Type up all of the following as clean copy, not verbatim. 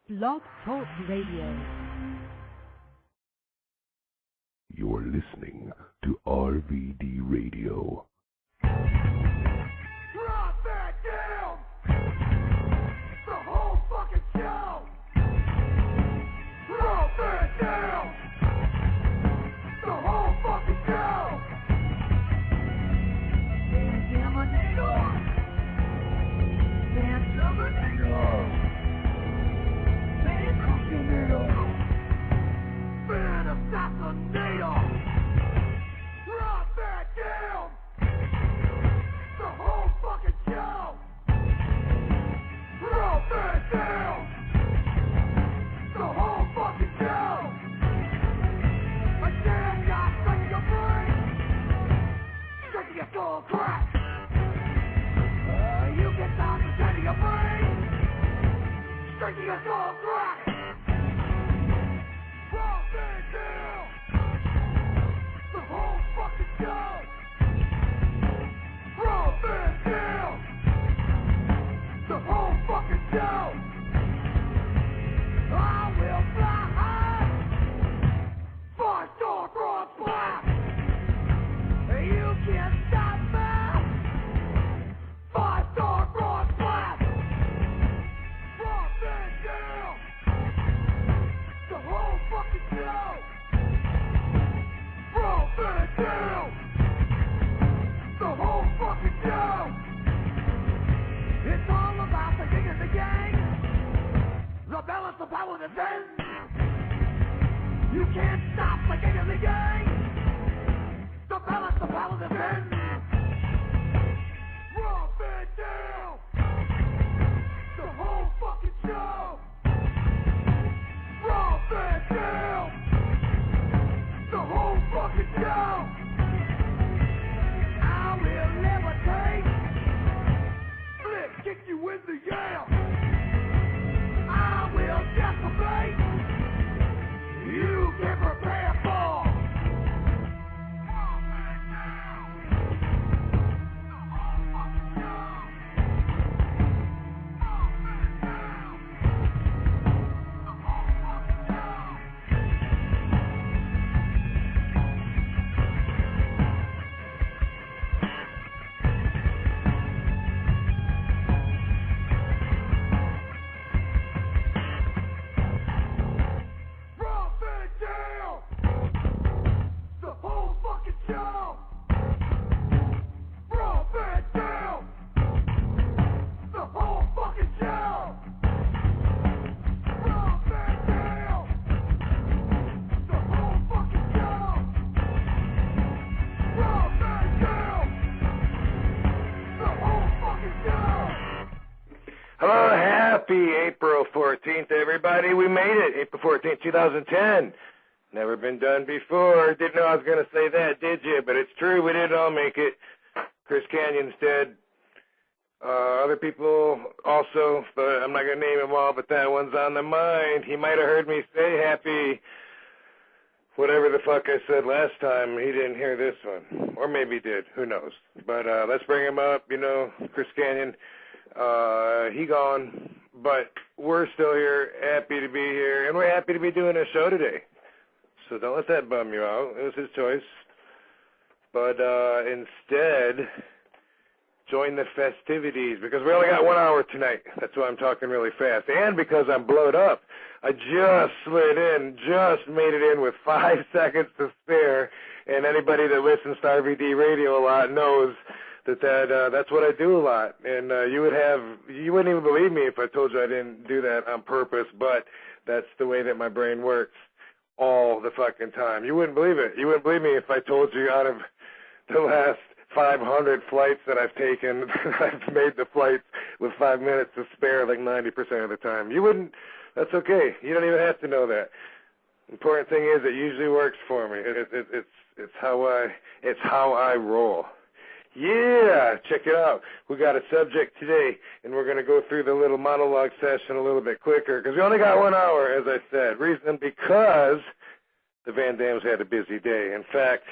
Blog Talk Radio. You're listening to RVD Radio. Drop that down! The whole fucking show! Drop that down! The whole fucking show! Examinator! Examinator! Examinator! Fan assassinator! Drop that down! The whole fucking show! Drop that down! The whole fucking show! A damn got stuck in your brain! Stuck in your skull crack! You get down to stuck in your brain! Stuck in your skull crack! Drop that down! The whole fucking show! Drop that down! The whole fucking show! I will fly high! 5-star cross black! You can't stop me! 5-star cross black! Drop that down! The whole fucking show! Drop that down! The whole fucking show! It's all about the king of the gang! The balance of power that's in! You can't stop the king of the gang! The balance of power that's in! Drop it down! The whole fucking show! Drop it down! The whole fucking show! I will levitate! Flip kick you in the air! I will decimate! You can prepare for! Drop it down! The whole fucking show! Drop it down! The whole fucking show! Drop it down! The whole fucking show! Drop it down! The whole fucking show! Drop it down! The whole fucking show! Drop it down! The whole fucking show! Hello, happy April 14th, everybody. We made it, April 14th, 2010. Never been done before. Didn't know I was going to say that, did you? But it's true, we didn't all make it. Chris Canyon's dead. Other people also, but I'm not going to name them all, but that one's on the mind. He might have heard me say happy whatever the fuck I said last time. He didn't hear this one. Or maybe he did. Who knows? But let's bring him up. You know, Chris Canyon. He gone, but we're still here, happy to be here, and we're happy to be doing a show today. So don't let that bum you out. It was his choice. But instead, join the festivities, because we only got 1 hour tonight. That's why I'm talking really fast. And because I'm blowed up. I just slid in, just made it in with 5 seconds to spare, and anybody that listens to RVD Radio a lot knows that's what I do a lot. And you wouldn't even believe me if I told you I didn't do that on purpose, but that's the way that my brain works all the fucking time. You wouldn't believe it. You wouldn't believe me if I told you out of the last 500 flights that I've taken, I've made the flights with 5 minutes to spare like 90% of the time. You wouldn't. That's okay. You don't even have to know that. Important thing is it usually works for me. It's how I roll. Yeah, check it out. We got a subject today, and we're going to go through the little monologue session a little bit quicker, because we only got 1 hour, as I said. Reason because the Van Dams had a busy day. In fact,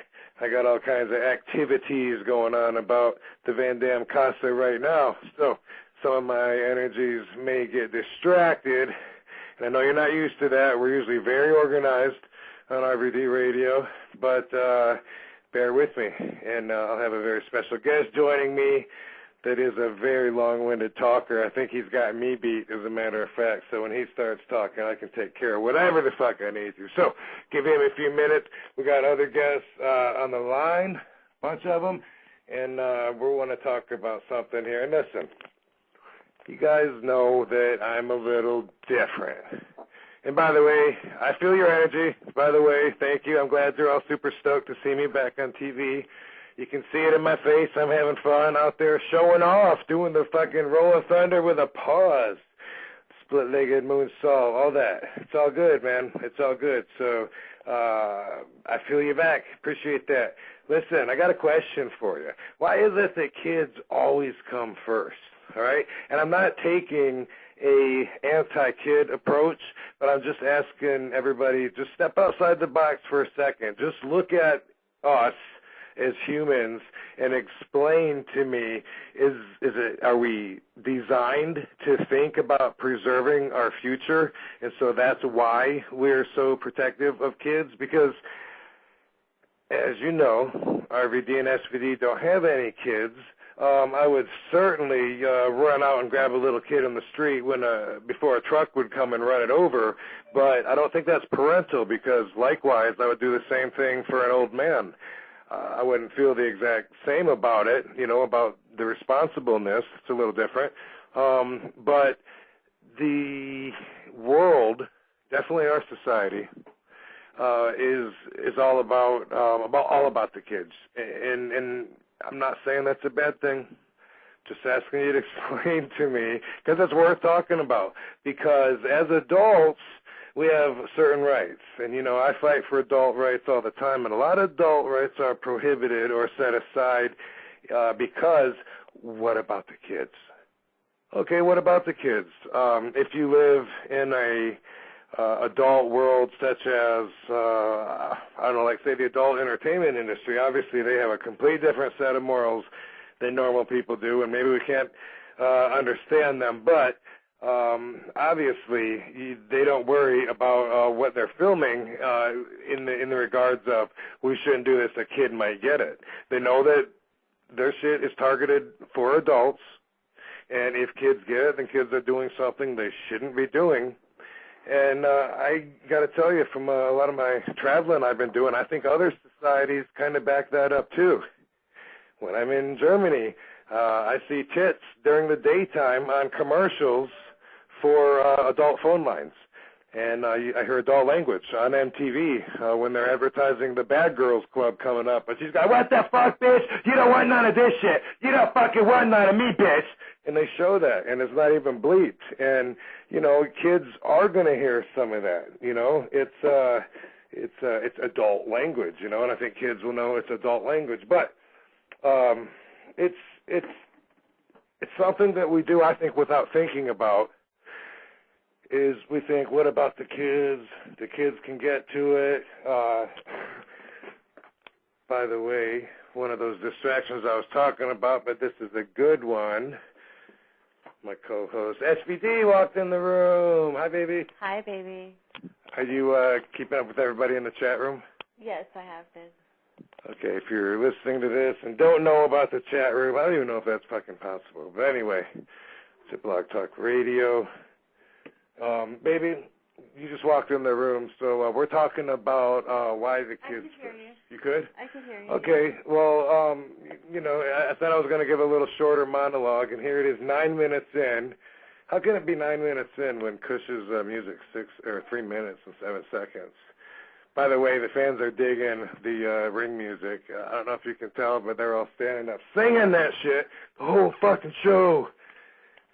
I got all kinds of activities going on about the Van Dam Casa right now, so some of my energies may get distracted, And I know you're not used to that. We're usually very organized on RVD Radio, but bear with me, and I'll have a very special guest joining me that is a very long-winded talker. I think he's got me beat, as a matter of fact, so when he starts talking, I can take care of whatever the fuck I need to. So give him a few minutes. We got other guests on the line, a bunch of them, and we want to talk about something here. And listen, you guys know that I'm a little different. And by the way, I feel your energy. By the way, thank you. I'm glad you're all super stoked to see me back on TV. You can see it in my face. I'm having fun out there showing off, doing the fucking roll of thunder with a pause, split-legged moonsault, all that. It's all good, man. It's all good. So I feel you back. Appreciate that. Listen, I got a question for you. Why is it that kids always come first? All right? And I'm not taking a anti-kid approach, but I'm just asking everybody, just step outside the box for a second. Just look at us as humans and explain to me, are we designed to think about preserving our future, and so that's why we're so protective of kids? Because, as you know, RVD and SVD don't have any kids. I would certainly run out and grab a little kid in the street before a truck would come and run it over, but I don't think that's parental, because likewise I would do the same thing for an old man. I wouldn't feel the exact same about it, about the responsibleness. It's a little different. But the world, definitely our society, is all about the kids. And I'm not saying that's a bad thing. Just asking you to explain to me, because it's worth talking about. Because as adults, we have certain rights, and I fight for adult rights all the time, and a lot of adult rights are prohibited or set aside because what about the kids? Okay, what about the kids? If you live in a adult world such as, say the adult entertainment industry, obviously they have a complete different set of morals than normal people do, and maybe we can't understand them, but obviously, they don't worry about what they're filming in the regards of, we shouldn't do this, a kid might get it. They know that their shit is targeted for adults, and if kids get it, then kids are doing something they shouldn't be doing. And I got to tell you, from a lot of my traveling I've been doing, I think other societies kind of back that up too. When I'm in Germany, I see tits during the daytime on commercials for adult phone lines. And I hear adult language on MTV when they're advertising the Bad Girls Club coming up. And she's got, what the fuck, bitch? You don't want none of this shit. You don't fucking want none of me, bitch. And they show that, and it's not even bleeped. And, kids are going to hear some of that. It's adult language, and I think kids will know it's adult language. But it's something that we do, I think, without thinking about. Is we think, what about the kids? The kids can get to it. By the way, one of those distractions I was talking about, but this is a good one. My co-host, SVD, walked in the room. Hi, baby. Hi, baby. Are you keeping up with everybody in the chat room? Yes, I have been. Okay, if you're listening to this and don't know about the chat room, I don't even know if that's fucking possible. But anyway, it's at Blog Talk Radio. Baby, you just walked in the room, so we're talking about why the kids. I can hear you. You could? I can hear you. Okay, well, I thought I was going to give a little shorter monologue, and here it is 9 minutes in. How can it be 9 minutes in when Cush's music's 3 minutes and 7 seconds? By the way, the fans are digging the ring music. I don't know if you can tell, but they're all standing up singing that shit the whole fucking show.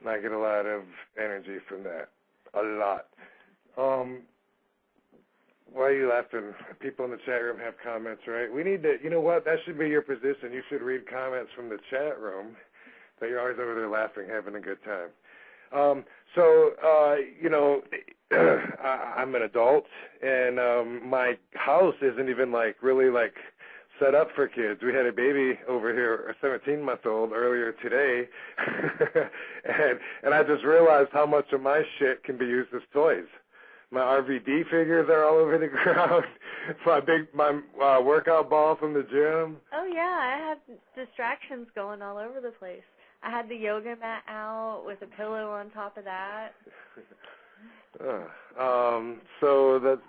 And I get a lot of energy from that. A lot. Why are you laughing? People in the chat room have comments, right? We need to, you know what? That should be your position. You should read comments from the chat room. But you're always over there laughing, having a good time. I'm an adult, and my house isn't even really set up for kids. We had a baby over here, a 17-month-old, earlier today, and I just realized how much of my shit can be used as toys. My RVD figures are all over the ground. My workout ball from the gym. Oh yeah, I had distractions going all over the place. I had the yoga mat out with a pillow on top of that. So that's,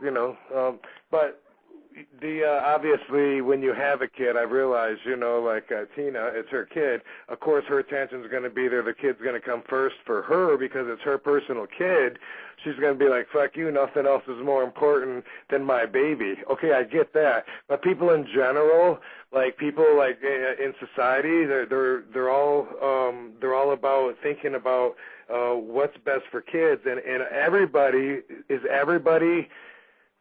but the obviously when you have a kid, I realize, like Tina, it's her kid. Of course, her attention's going to be there. The kid's going to come first for her because it's her personal kid. She's going to be like, fuck you, nothing else is more important than my baby. Okay, I get that. But people in general, like people like in society, they're all about thinking about what's best for kids, and everybody.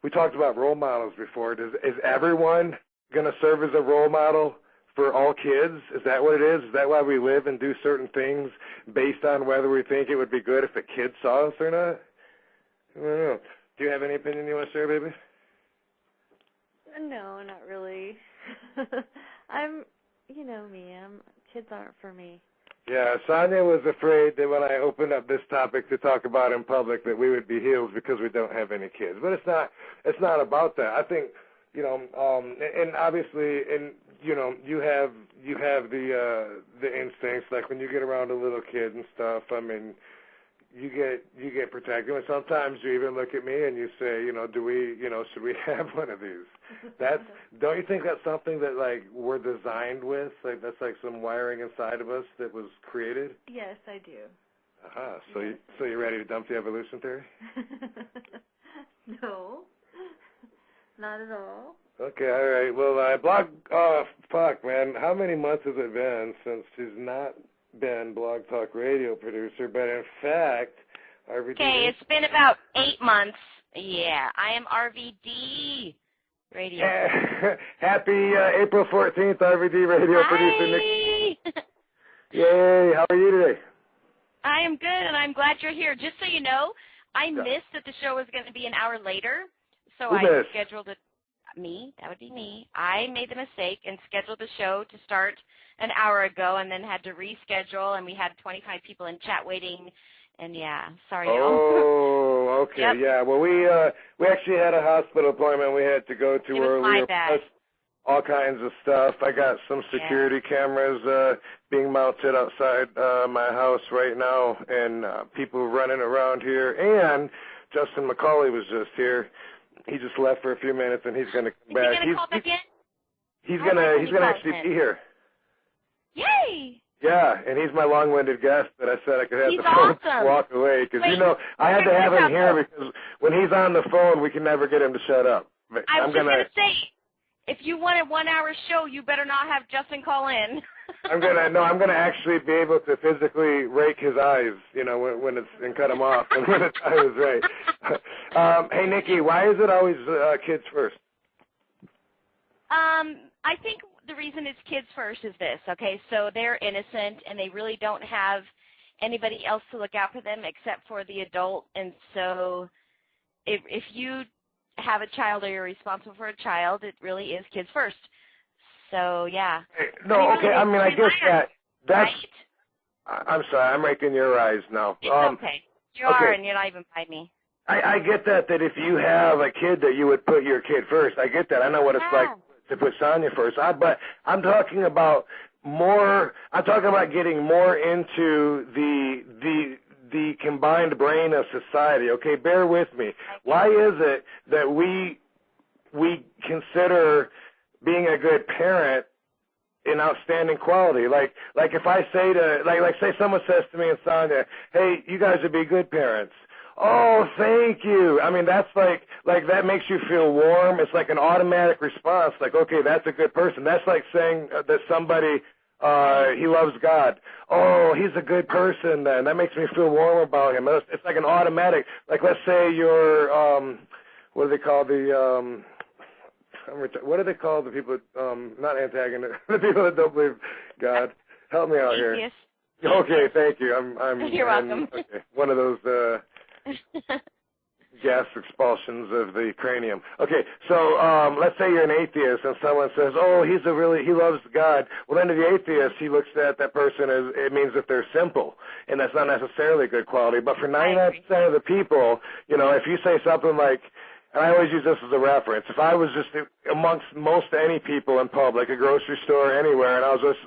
We talked about role models before. Is everyone going to serve as a role model for all kids? Is that what it is? Is that why we live and do certain things based on whether we think it would be good if a kid saw us or not? I don't know. Do you have any opinion you want to share, baby? No, not really. You know me, kids aren't for me. Yeah, Sonia was afraid that when I opened up this topic to talk about in public that we would be healed because we don't have any kids. But it's not about that. I think, and obviously, and you have the instincts, like when you get around a little kid and stuff, I mean, you get protected. And sometimes you even look at me and you say, should we have one of these? Don't you think that's something that like we're designed with? Like that's like some wiring inside of us that was created? Yes, I do. Uh-huh. So you ready to dump the evolution theory? No, not at all. Okay, all right. Well, fuck, man. How many months has it been since she's not been Blog Talk Radio producer, but in fact, RVD. Okay, it's been about 8 months. Yeah, I am RVD Radio. Happy April 14th, RVD Radio producer Nick. Yay! How are you today? I am good, and I'm glad you're here. Just so you know, I missed that the show was going to be an hour later, so I scheduled it. Me, that would be me. I made the mistake and scheduled the show to start an hour ago and then had to reschedule, and we had 25 people in chat waiting, and yeah, sorry. Oh, okay, yep. Yeah. Well, we actually had a hospital appointment we had to go to earlier. My bad. All kinds of stuff. I got some security cameras being mounted outside my house right now, and people running around here, and Justin McCauley was just here. He just left for a few minutes, and he's going to come back. Is he going to call back in? He's going to actually be here. Yay! Yeah, and he's my long-winded guest that I said I could have he's the phone awesome. walk away. Because, I had to have him here because when he's on the phone, we can never get him to shut up. I was just going to say, if you want a 1 hour show, you better not have Justin call in. I'm gonna actually be able to physically rake his eyes, when it's and cut him off when the time is right. Hey, Nikki, why is it always kids first? I think the reason it's kids first is this. Okay, so they're innocent and they really don't have anybody else to look out for them except for the adult, and so if you have a child or you're responsible for a child, it really is kids first. So, yeah. I guess that's... Right? I'm sorry, I'm raking your eyes now. It's okay. You are, and you're not even by me. I get that if you have a kid that you would put your kid first. I get that. I know what it's like to put Sonia first. But I'm talking about getting more into the combined brain of society. Okay, bear with me. Why is it that we consider being a good parent an outstanding quality? Like if I say say someone says to me and Sonia, hey, you guys would be good parents. Oh, thank you. I mean, that's like that makes you feel warm. It's like an automatic response. Like, okay, that's a good person. That's like saying that somebody, he loves God. Oh, he's a good person then. That makes me feel warm about him. It's like an automatic. Like, let's say you're, what do they call the people, not antagonists, the people that don't believe God? Help me out here. Okay, thank you. You're welcome. Okay. One of those, gas expulsions of the cranium. Okay, so let's say you're an atheist and someone says, oh, he loves God. Well, then to the atheist, he looks at that person as, it means that they're simple, and that's not necessarily a good quality. But for 99% of the people, if you say something like, and I always use this as a reference, if I was just amongst most any people in public, a grocery store, anywhere, and I was just,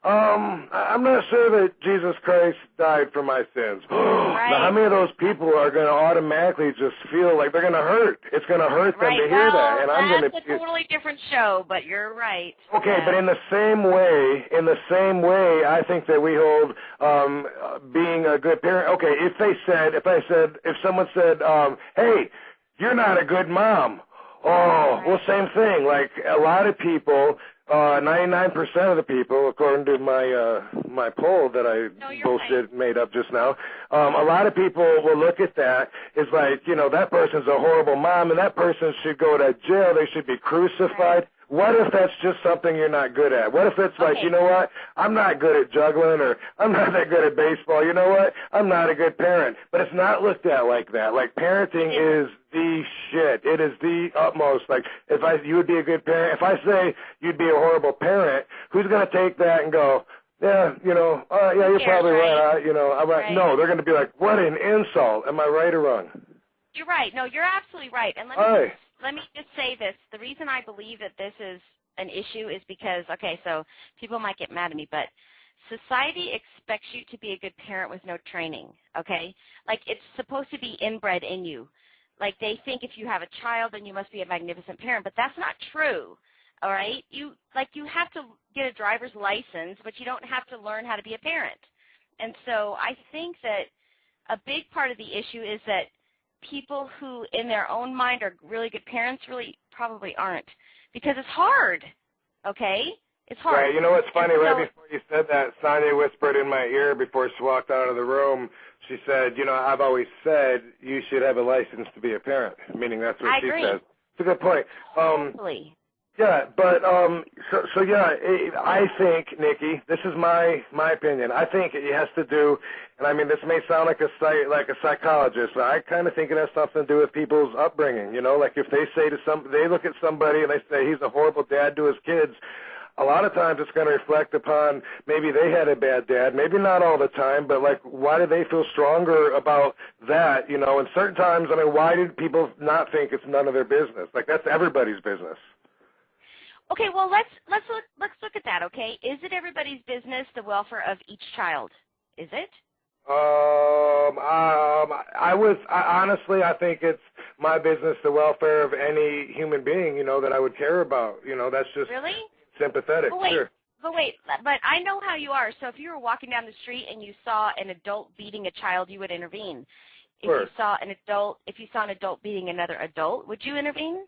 I'm not sure that Jesus Christ died for my sins. Right. Now, how many of those people are going to automatically just feel like they're going to hurt? It's going to hurt them to hear that. And I'm going to. That's a totally different show, but you're right. Okay, but in the same way, I think that we hold being a good parent. Okay, if someone said, hey, you're not a good mom. Oh, well, same thing. Like a lot of people. 99% of the people, according to my poll that I made up just now, a lot of people will look at that as like, that person's a horrible mom and that person should go to jail. They should be crucified. Right. What if that's just something you're not good at? What if it's like, you know what, I'm not good at juggling, or I'm not that good at baseball. You know what, I'm not a good parent. But it's not looked at like that. Like parenting is the shit. It is the utmost. Like you would be a good parent. If I say you'd be a horrible parent, who's going to take that and go, yeah, you're probably right. I'm right. No, they're going to be like, what an insult. Am I right or wrong? You're right. No, you're absolutely right. And let me just say this. The reason I believe that this is an issue is because, so people might get mad at me, but society expects you to be a good parent with no training, okay? Like it's supposed to be inbred in you. Like they think if you have a child, then you must be a magnificent parent, but that's not true, all right? You have to get a driver's license, but you don't have to learn how to be a parent. And so I think that a big part of the issue is that people who in their own mind are really good parents really probably aren't, because it's hard, okay? It's hard. Right. You know what's funny? Right before you said that, Sonia whispered in my ear before she walked out of the room. She said, I've always said you should have a license to be a parent, meaning that's what she says. It's a good point. Totally. Yeah, but I think, Nikki, this is my opinion. I think it has to do, and I mean this may sound like a psychologist, but I kind of think it has something to do with people's upbringing. Like if they say they look at somebody and they say he's a horrible dad to his kids. A lot of times it's going to reflect upon maybe they had a bad dad, maybe not all the time, but like why do they feel stronger about that? And certain times, I mean, why did people not think it's none of their business? Like that's everybody's business. Okay, well let's look at that. Okay, is it everybody's business the welfare of each child? Is it? Honestly, I think it's my business, the welfare of any human being, that I would care about. That's just really sympathetic. Sure. But I know how you are. So if you were walking down the street and you saw an adult beating a child, you would intervene. Sure. If you saw an adult beating another adult, would you intervene?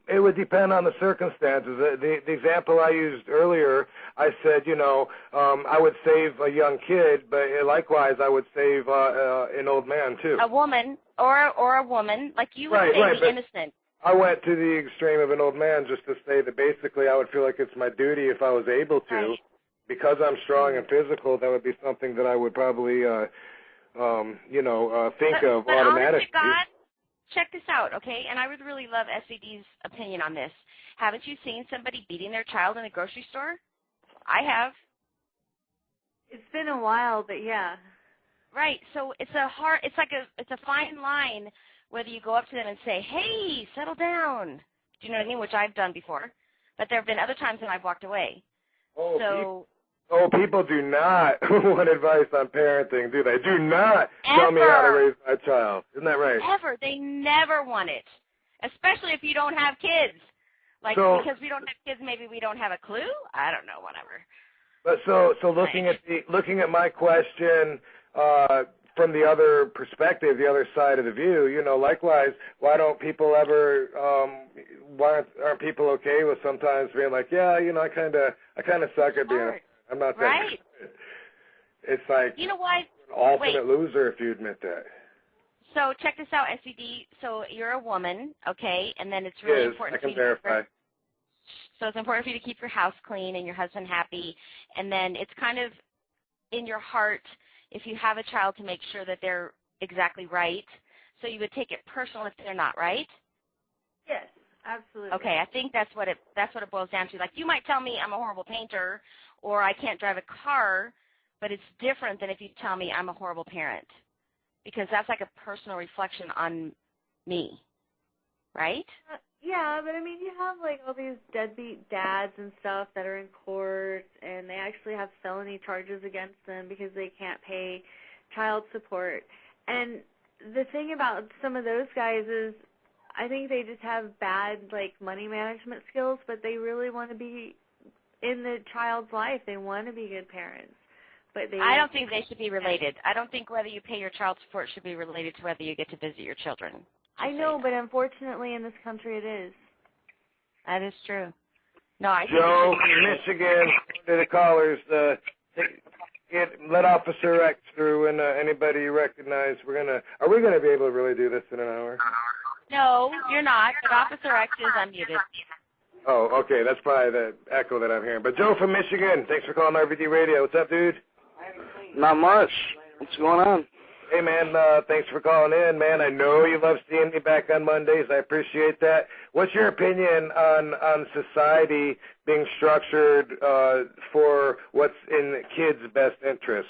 It would depend on the circumstances. The example I used earlier, I said, I would save a young kid, but likewise I would save an old man too. A woman or a woman, like you would save the innocent. I went to the extreme of an old man just to say that basically I would feel like it's my duty if I was able to. Right. Because I'm strong and physical, that would be something that I would probably, think of automatically. Honest to God, check this out, okay? And I would really love SVD's opinion on this. Haven't you seen somebody beating their child in a grocery store? I have. It's been a while, but yeah. Right. So it's a fine line whether you go up to them and say, "Hey, settle down." Do you know what I mean? Which I've done before. But there have been other times when I've walked away. People do not want advice on parenting, do they? Do not tell me how to raise my child. Isn't that right? Ever. They never want it, especially if you don't have kids. Because we don't have kids, maybe we don't have a clue? I don't know, whatever. But so looking at my question from the other perspective, the other side of the view, likewise, why don't people ever aren't people okay with sometimes being like, yeah, I kind of suck at being I'm not that right. Good. It's like you know what? An ultimate loser if you admit that. So check this out, SVD. So you're a woman, okay, and then it's really important I can verify. So it's important for you to keep your house clean and your husband happy, and then it's kind of in your heart if you have a child to make sure that they're exactly right. so you would take it personal if they're not, right? Yes, absolutely. Okay, I think that's what it boils down to. Like, you might tell me I'm a horrible painter or I can't drive a car, but it's different than if you tell me I'm a horrible parent, because that's like a personal reflection on me, right? Yeah, but I mean, you have like all these deadbeat dads and stuff that are in court, and they actually have felony charges against them because they can't pay child support. And the thing about some of those guys is, I think they just have bad like money management skills, but they really want to be in the child's life. They want to be good parents. But I don't think they should be related. I don't think whether you pay your child support should be related to whether you get to visit your children. I know, but unfortunately in this country it is. That is true. No, I Joe, Michigan, to the callers, let Officer X through, and anybody you recognize. Are we gonna be able to really do this in an hour? No, you're not, but Officer X is unmuted. Oh, okay, that's probably the echo that I'm hearing. But Joe from Michigan, thanks for calling RVD Radio. What's up, dude? Not much. What's going on? Hey, man, thanks for calling in, man. I know you love seeing me back on Mondays. I appreciate that. What's your opinion on society being structured for what's in kids' best interest?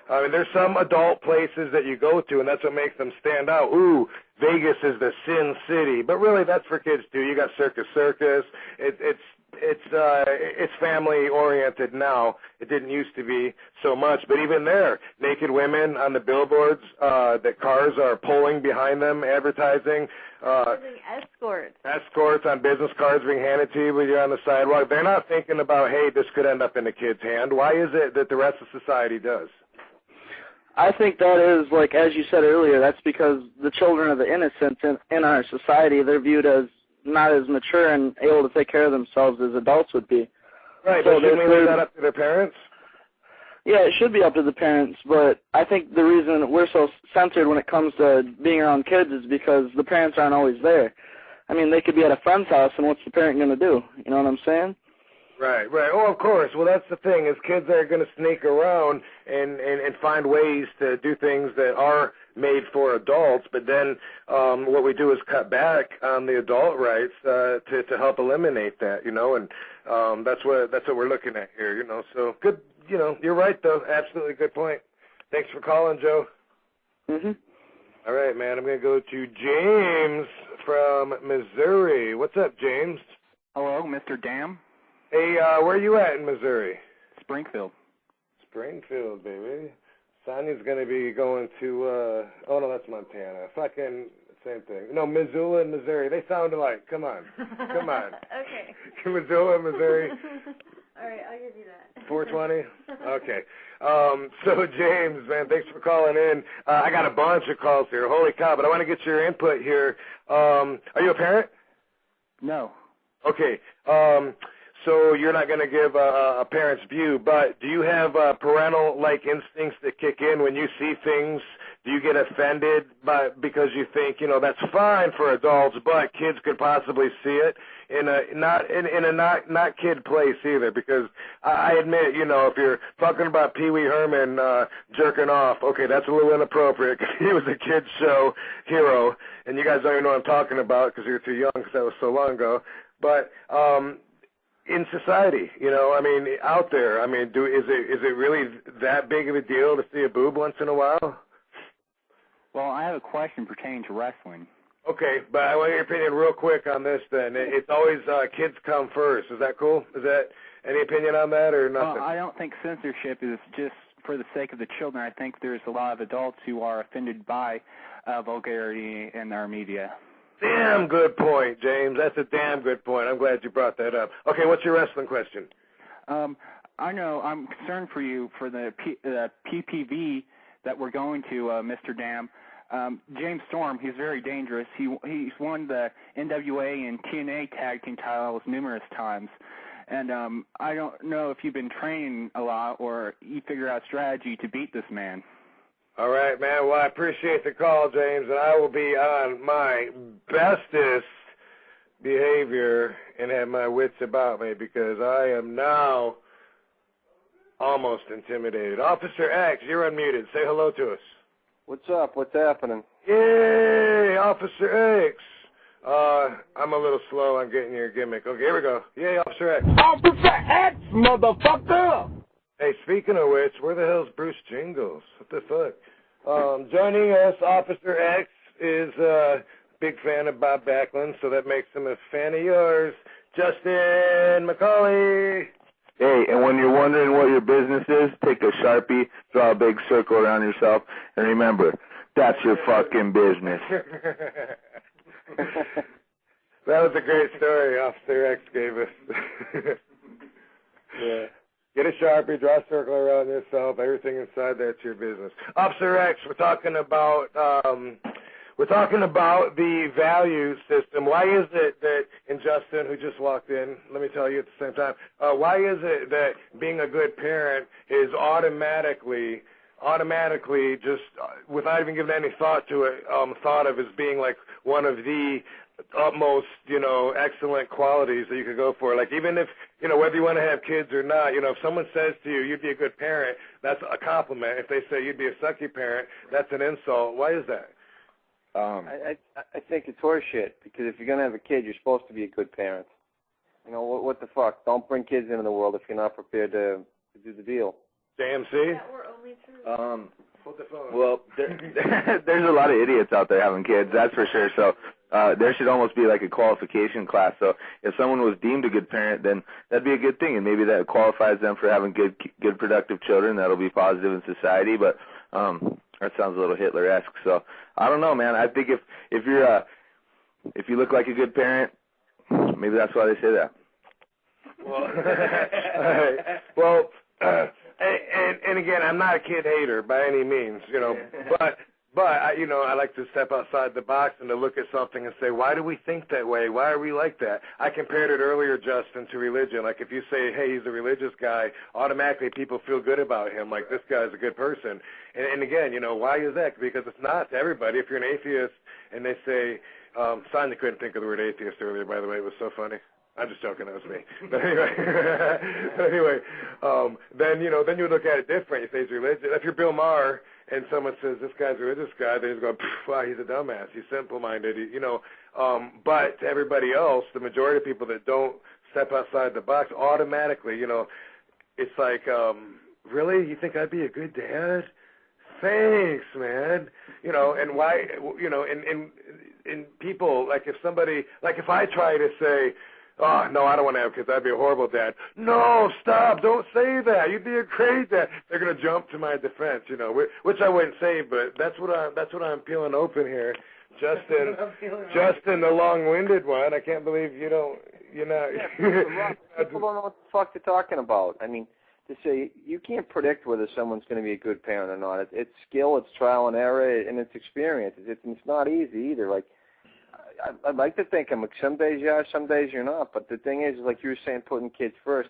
I mean, there's some adult places that you go to, and that's what makes them stand out. Ooh, Vegas is the Sin City. But really, that's for kids, too. You got Circus Circus. It's family-oriented now. It didn't used to be so much. But even there, naked women on the billboards that cars are pulling behind them, advertising. Escorts. Escorts on business cards being handed to you when you're on the sidewalk. They're not thinking about, hey, this could end up in a kid's hand. Why is it that the rest of society does? I think that is, like, as you said earlier, that's because the children of the innocent in our society, they're viewed as not as mature and able to take care of themselves as adults would be. Right, so shouldn't we leave that up to their parents? Yeah, it should be up to the parents, but I think the reason we're so censored when it comes to being around kids is because the parents aren't always there. I mean, they could be at a friend's house, and what's the parent going to do? You know what I'm saying? Right. Oh, of course. Well, that's the thing, is kids are going to sneak around and find ways to do things that are made for adults, but then what we do is cut back on the adult rights to help eliminate that, you know, and that's what we're looking at here, you know. So good, you know, you're right, though. Absolutely good point. Thanks for calling, Joe. All right, man, I'm going to go to James from Missouri. What's up, James? Hello, Mr. Dam. Hey, where are you at in Missouri? Springfield. Springfield, baby. Sonia's going to be going to, oh, no, that's Montana. Fucking same thing. No, Missoula and Missouri. They sound alike. Come on. Okay. Missoula and Missouri. All right, I'll give you that. 420? Okay. So, James, man, thanks for calling in. I got a bunch of calls here. Holy cow, but I want to get your input here. Are you a parent? No. Okay. So you're not going to give a parent's view, but do you have parental-like instincts that kick in when you see things? Do you get offended because you think, you know, that's fine for adults, but kids could possibly see it in a not kid place either? Because I admit, you know, if you're talking about Pee Wee Herman jerking off, okay, that's a little inappropriate because he was a kid's show hero, and you guys don't even know what I'm talking about because you're too young because that was so long ago. But in society, you know, I mean, out there, I mean, is it really that big of a deal to see a boob once in a while? Well, I have a question pertaining to wrestling. Okay, but I want your opinion real quick on this then. It's always kids come first. Is that cool? Is that any opinion on that or nothing? Well, I don't think censorship is just for the sake of the children. I think there's a lot of adults who are offended by vulgarity in our media. Damn good point, James. That's a damn good point. I'm glad you brought that up. Okay, what's your wrestling question? I know I'm concerned for you for the PPV that we're going to, Mr. Dam. James Storm, he's very dangerous. He's won the NWA and TNA tag team titles numerous times. And I don't know if you've been training a lot or you figure out strategy to beat this man. All right, man. Well, I appreciate the call, James, and I will be on my bestest behavior and have my wits about me because I am now almost intimidated. Officer X, you're unmuted. Say hello to us. What's up? What's happening? Yay! Officer X. I'm a little slow on getting your gimmick. Okay, here we go. Yay, Officer X. Officer X, motherfucker! Hey, speaking of which, where the hell's Bruce Jingles? What the fuck? Joining us, Officer X is a big fan of Bob Backlund, so that makes him a fan of yours, Justin McCauley. Hey, and when you're wondering what your business is, take a Sharpie, draw a big circle around yourself, and remember, that's your fucking business. That was a great story Officer X gave us. Yeah. Get a Sharpie, draw a circle around yourself, everything inside that's your business. Officer X, we're talking about the value system. Why is it that, and Justin, who just walked in, let me tell you at the same time, why is it that being a good parent is automatically just, without even giving any thought to it, thought of as being like one of the utmost, excellent qualities that you could go for? Like, even if, whether you want to have kids or not, if someone says to you, you'd be a good parent, that's a compliment. If they say you'd be a sucky parent, that's an insult. Why is that? I think it's horseshit, because if you're going to have a kid, you're supposed to be a good parent. What the fuck? Don't bring kids into the world if you're not prepared to do the deal. JMC? That were only true. Hold the phone. Well, there's a lot of idiots out there having kids, that's for sure. So there should almost be like a qualification class. So if someone was deemed a good parent, then that'd be a good thing, and maybe that qualifies them for having good productive children. That'll be positive in society. But that sounds a little Hitler-esque. So I don't know, man. I think if you look like a good parent, maybe that's why they say that. Well, and again, I'm not a kid hater by any means, but I like to step outside the box and to look at something and say, why do we think that way? Why are we like that? I compared it earlier, Justin, to religion. Like, if you say, hey, he's a religious guy, automatically people feel good about him. Like, this guy's a good person. And again, why is that? Because it's not to everybody. If you're an atheist and they say, Sonia couldn't think of the word atheist earlier, by the way. It was so funny. I'm just joking. That was me. But anyway, then you look at it different. You say he's religious. If you're Bill Maher and someone says this guy's a religious guy, they just go, wow, he's a dumbass. He's simple-minded. But to everybody else, the majority of people that don't step outside the box, automatically, it's like, really? You think I'd be a good dad? Thanks, man. And why? And people, like, if I try to say, oh, no, I don't want to have kids, I'd be a horrible dad. No, stop, don't say that. You'd be a great dad. They're going to jump to my defense, which I wouldn't say, but that's what I'm peeling open here. Justin, the long-winded one. I can't believe you're not. People don't know what the fuck they're talking about. I mean, to say you can't predict whether someone's going to be a good parent or not. It's skill, it's trial and error, and it's experience. It's not easy either. Like, I'd like to think some days you are, some days you're not. But the thing is, like you were saying, putting kids first.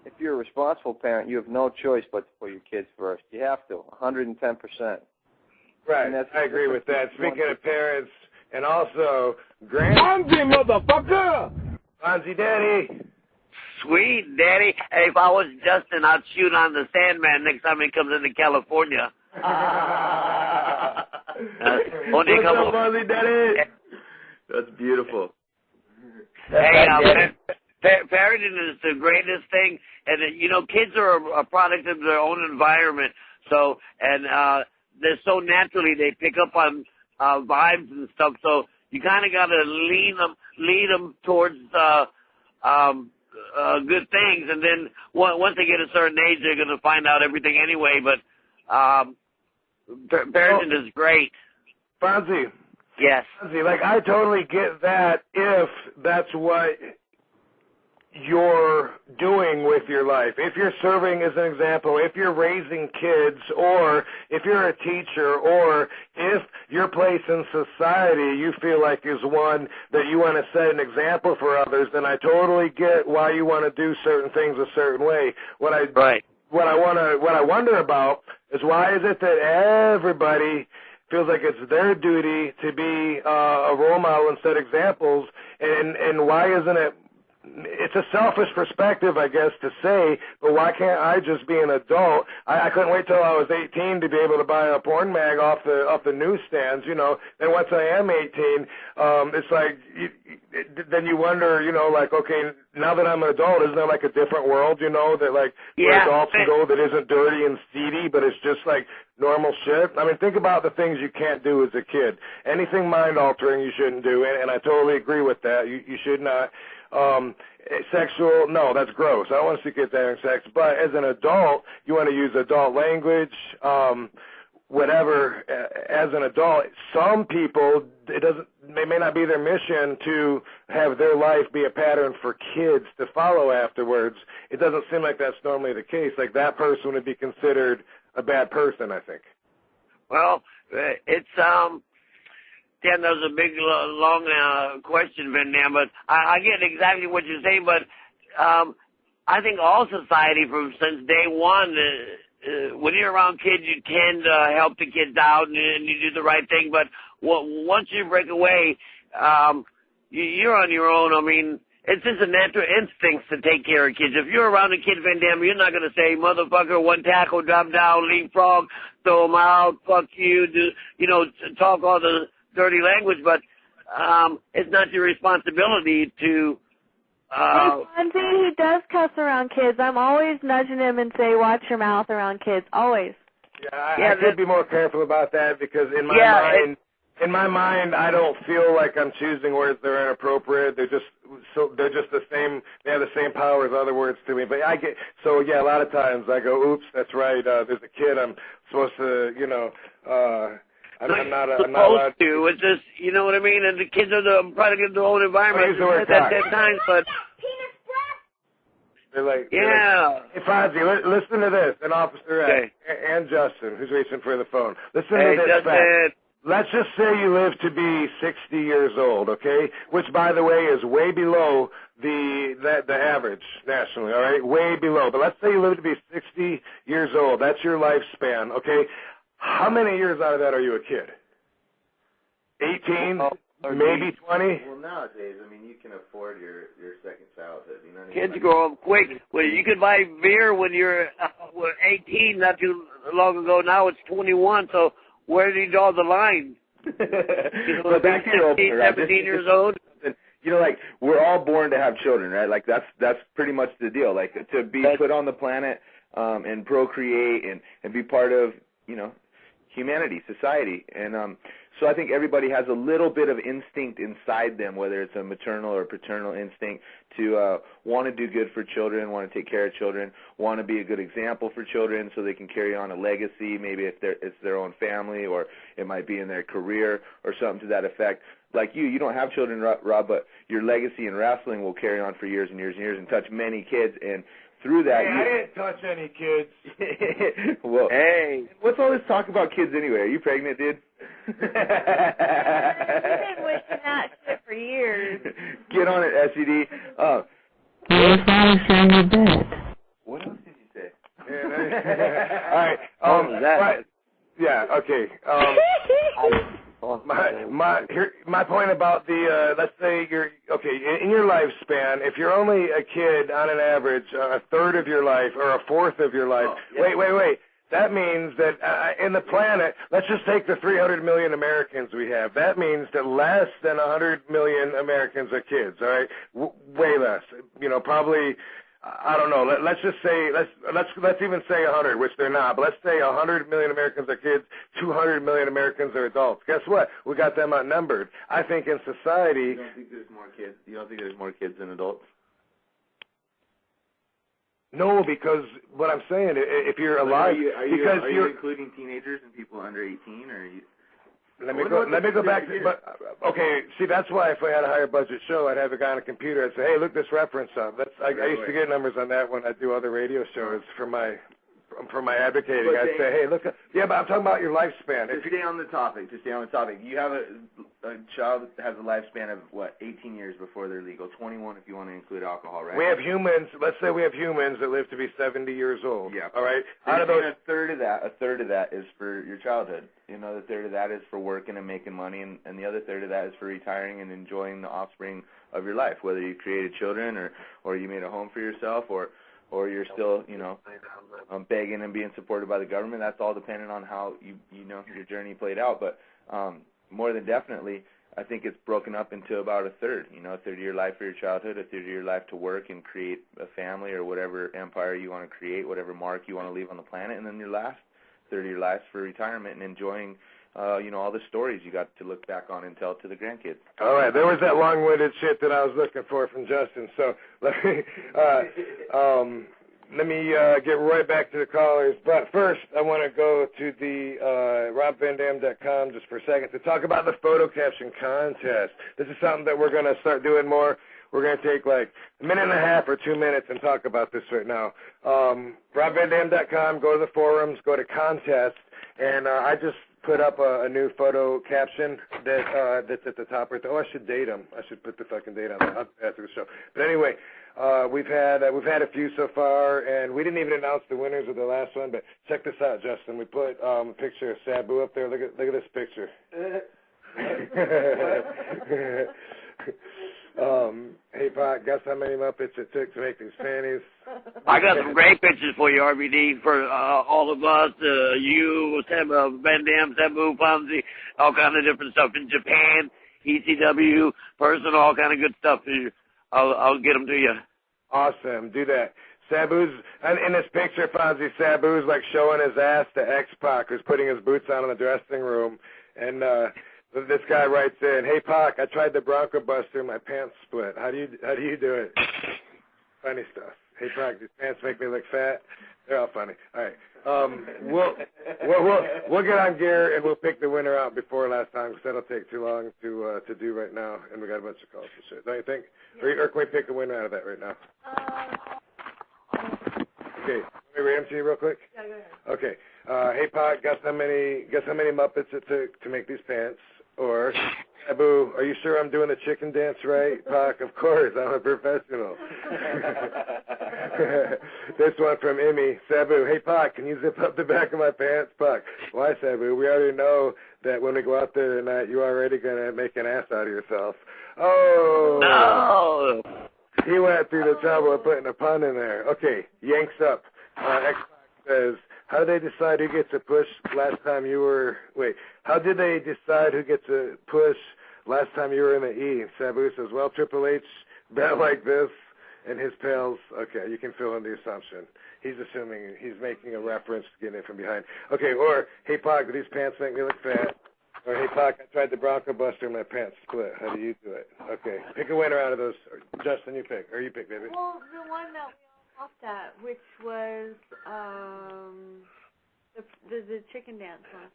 If you're a responsible parent, you have no choice but to put your kids first. You have to, 110%. Right, I agree with that. Speaking of parents, and also Fonzie, motherfucker! Fonzie Daddy. Sweet, Daddy. Hey, if I was Justin, I'd shoot on the Sandman next time he comes into California. What's up, Fonzie Daddy? That's beautiful. Hey, parenting is the greatest thing, and kids are a product of their own environment. So, and they're so naturally they pick up on vibes and stuff. So you kind of got to lead them towards good things, and then once they get a certain age, they're going to find out everything anyway. But parenting is great. Fonzie. Yes. Fonzie, like, I totally get that if that's what you're doing with your life. If you're serving as an example, if you're raising kids, or if you're a teacher, or if your place in society you feel like is one that you want to set an example for others, then I totally get why you want to do certain things a certain way. What I wonder about is, why is it that everybody feels like it's their duty to be a role model and set examples, and why isn't it it's a selfish perspective, I guess, to say, but why can't I just be an adult? I couldn't wait till I was 18 to be able to buy a porn mag off the newsstands, you know. Then once I am 18, it's like, then you wonder, you know, like, okay, now that I'm an adult, isn't there like a different world, you know, that like where adults can go that isn't dirty and seedy, but it's just like normal shit? I mean, think about the things you can't do as a kid. Anything mind-altering you shouldn't do, and I totally agree with that. You should not. Sexual, no, that's gross. I don't want to see kids having sex. But as an adult, you want to use adult language, whatever. As an adult, some people, it may not be their mission to have their life be a pattern for kids to follow afterwards. It doesn't seem like that's normally the case. Like that person would be considered a bad person, I think. Well, it's Dan, that was a big, long question, Van Dam, but I get exactly what you're saying, but I think all society since day one, when you're around kids, you tend to help the kids out and you do the right thing, but once you break away, you're on your own. I mean, it's just a natural instinct to take care of kids. If you're around a kid, Van Dam, you're not going to say, motherfucker, one tackle, drop down, leapfrog, throw him out, fuck you, talk all the dirty language, but it's not your responsibility to... Hey, Fonzie, he does cuss around kids. I'm always nudging him and say, watch your mouth around kids, always. I could be more careful about that because in my mind, I don't feel like I'm choosing words that are inappropriate. They're just the same. They have the same power as other words to me. But a lot of times I go, oops, that's right. There's a kid. I'm supposed to, I'm not allowed to. It's just, you know what I mean? And the kids are the product of their own environment at that time, but... They're like, yeah. Hey, Fonzie, listen to this. And Officer Ed and Justin, who's reaching for the phone. Listen to this fact. Let's just say you live to be 60 years old, okay? Which, by the way, is way below the average nationally, all right? Way below. But let's say you live to be 60 years old. That's your lifespan, okay? How many years out of that are you a kid? 18? Maybe 20? Well, nowadays, I mean, you can afford your second childhood. You know what I mean? Kids grow up quick. Well, you could buy beer when you're 18 not too long ago. Now it's 21, so where do you draw the line? But back to your 17 years old? You know, like, we're all born to have children, right? Like, that's pretty much the deal. Like, to be put on the planet and procreate and be part of, humanity, society. And so I think everybody has a little bit of instinct inside them, whether it's a maternal or paternal instinct, to want to do good for children, want to take care of children, want to be a good example for children so they can carry on a legacy, maybe if it's their own family, or it might be in their career or something to that effect. Like you don't have children, Rob, but your legacy in wrestling will carry on for years and years and years and touch many kids. And through that, I didn't touch any kids. Well, hey, what's all this talk about kids anyway? Are you pregnant, dude? You've been wishing that shit for years. Get on it, SED. What else did you say? All right. Yeah. Okay. My point about the let's say you're in your lifespan, if you're only a kid on an average a third of your life or a fourth of your life. Wait. That means that in the planet, let's just take the 300 million Americans we have. That means that less than 100 million Americans are kids. All right, way less. Probably. I don't know. Let's just say let's even say 100, which they're not. But let's say 100 million Americans are kids, 200 million Americans are adults. Guess what? We got them outnumbered. I think in society. You don't think there's more kids? You don't think there's more kids than adults? No, because what I'm saying, if you're alive, are you including teenagers and people under 18, or are you? Let me go back to, okay, see, that's why if I had a higher budget show, I'd have a guy on a computer. I'd say, hey, look this reference up. I used to get numbers on that when I do other radio shows for my advocating. I'd say, hey, look, but I'm talking about your lifespan. Just stay on the topic. You have a child has a lifespan of, 18 years before they're legal, 21 if you want to include alcohol, right? We have humans, let's say we have humans that live to be 70 years old. Yeah. All right? Out of those, a third of that is for your childhood. The third of that is for working and making money, and the other third of that is for retiring and enjoying the offspring of your life, whether you created children or you made a home for yourself or you're still, begging and being supported by the government. That's all dependent on how your journey played out. But more than definitely, I think it's broken up into about a third. A third of your life for your childhood, a third of your life to work and create a family or whatever empire you want to create, whatever mark you want to leave on the planet, and then your last third of your life for retirement and enjoying all the stories you got to look back on and tell to the grandkids. All right, there was that long-winded shit that I was looking for from Justin. So let me get right back to the callers. But first, I want to go to the robvandam.com just for a second to talk about the photo caption contest. This is something that we're going to start doing more. We're going to take like a minute and a half or 2 minutes and talk about this right now. robvandam.com, go to the forums, go to contest, and I just put up a new photo caption that's at the top right there. Oh, I should date them. I should put the fucking date on that after the show. But anyway, we've had a few so far, and we didn't even announce the winners of the last one. But check this out, Justin. We put a picture of Sabu up there. Look at this picture. Hey, Pot, guess how many Muppets it took to make these panties? I got some great pictures for you, RVD, for all of us, you, Van Dam, Sabu, Fonzie, all kind of different stuff in Japan, ECW, person, all kind of good stuff. I'll get them to you. Awesome. Do that. Sabu's, in this picture, Fonzie, Sabu's like showing his ass to X-Pac, who's putting his boots on in the dressing room, and this guy writes in, "Hey Pac, I tried the Bronco Buster, my pants split. How do you do it?" Funny stuff. Hey Pac, these pants make me look fat. They're all funny. All right, we'll get on gear and we'll pick the winner out before last time because that'll take too long to do right now, and we got a bunch of calls and shit. Don't you think? Or can we pick a winner out of that right now? Okay, let me read them to you real quick. Yeah, go ahead. Okay. Hey Pac, guess how many Muppets it took to make these pants? Or, Sabu, are you sure I'm doing the chicken dance right? Pac, of course, I'm a professional. This one from Emmy. Sabu, hey Pac, can you zip up the back of my pants? Pac, why Sabu? We already know that when we go out there tonight, you're already going to make an ass out of yourself. Oh! No! He went through the trouble of putting a pun in there. Okay, Yanks up. X-Pac says, how did they decide who gets a push last time you were... Wait, how did they decide who gets a push last time you were in the E? Sabu says, well, Triple H bet like this, and his pals... Okay, you can fill in the assumption. He's assuming he's making a reference to getting it from behind. Okay, or, hey, Pac, do these pants make me look fat? Or, hey, Pac, I tried the Bronco Buster and my pants split. How do you do it? Okay, pick a winner out of those. Justin, you pick. Or you pick, baby. Well, the one that we all laughed at, which was the chicken dance one.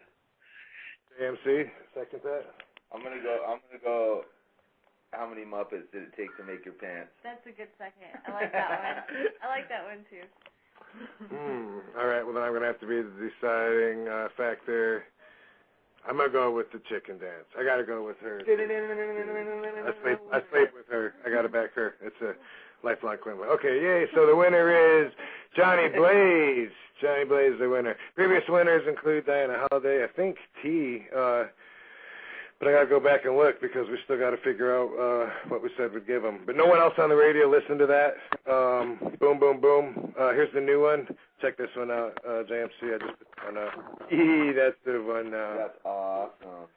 AMC, second that. I'm gonna go. How many Muppets did it take to make your pants? That's a good second. I like that one. I like that one too. All right. Well, then I'm gonna have to be the deciding factor. I'm gonna go with the chicken dance. I gotta go with her. I sleep with her. I gotta back her. It's a lifelong commitment. Okay, yay! So the winner is Johnny Blaze. Johnny Blaze, the winner. Previous winners include Diana Holiday, I think T. But I gotta go back and look because we still gotta figure out what we said we'd give them. But no one else on the radio listened to that. Boom, boom, boom. Here's the new one. Check this one out, JMC. I just put this one out. That's the one now. That's awesome.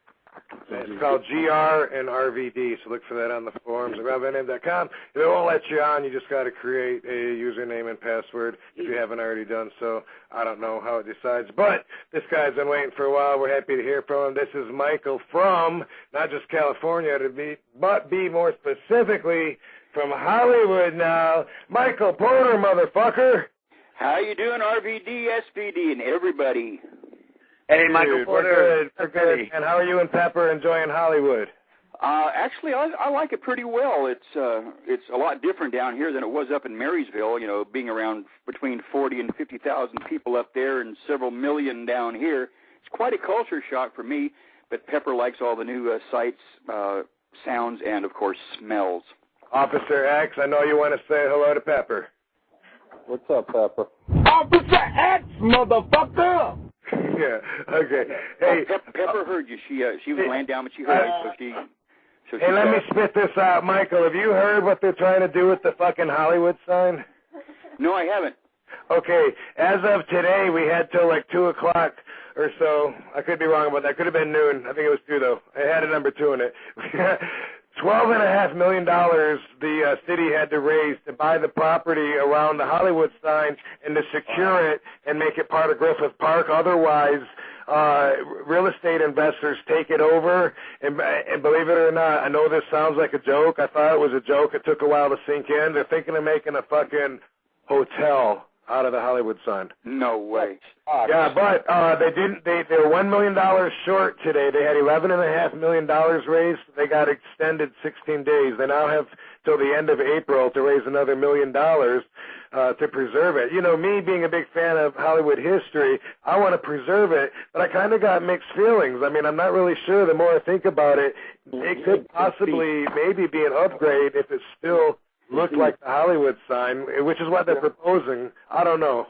It's called GR and RVD, so look for that on the forums at RobVanDam.com. If it won't let you on, you just got to create a username and password if you haven't already done so. I don't know how it decides, but this guy's been waiting for a while. We're happy to hear from him. This is Michael from not just California, but be more specifically from Hollywood now. Michael Porter, motherfucker. How you doing, RVD, SPD, and everybody? Hey, Michael Porter. We're good. And how are you and Pepper enjoying Hollywood? Actually, I like it pretty well. It's a lot different down here than it was up in Marysville. You know, being around between 40 and 50,000 people up there and several million down here. It's quite a culture shock for me. But Pepper likes all the new sights, sounds, and, of course, smells. Officer X, I know you want to say hello to Pepper. What's up, Pepper? Officer X, motherfucker! Yeah, okay. Hey, Pepper heard you. She was laying down, but she heard you, so hey, let me spit this out. Michael, have you heard what they're trying to do with the fucking Hollywood sign? No, I haven't. Okay, as of today, we had till like 2 o'clock or so. I could be wrong about that. Could have been noon. I think it was 2, though. It had a number 2 in it. $12.5 million the city had to raise to buy the property around the Hollywood sign and to secure it and make it part of Griffith Park. Otherwise, real estate investors take it over. And believe it or not, I know this sounds like a joke. I thought it was a joke. It took a while to sink in. They're thinking of making a fucking hotel out of the Hollywood sign. No way. Yeah, but they're $1 million short today. They had $11.5 million raised. They got extended 16 days. They now have till the end of April to raise another $1 million to preserve it. You know, me being a big fan of Hollywood history, I want to preserve it, but I kind of got mixed feelings. I mean, I'm not really sure. The more I think about it, it could possibly maybe be an upgrade if it still looked like the Hollywood sign, which is what they're proposing. I don't know.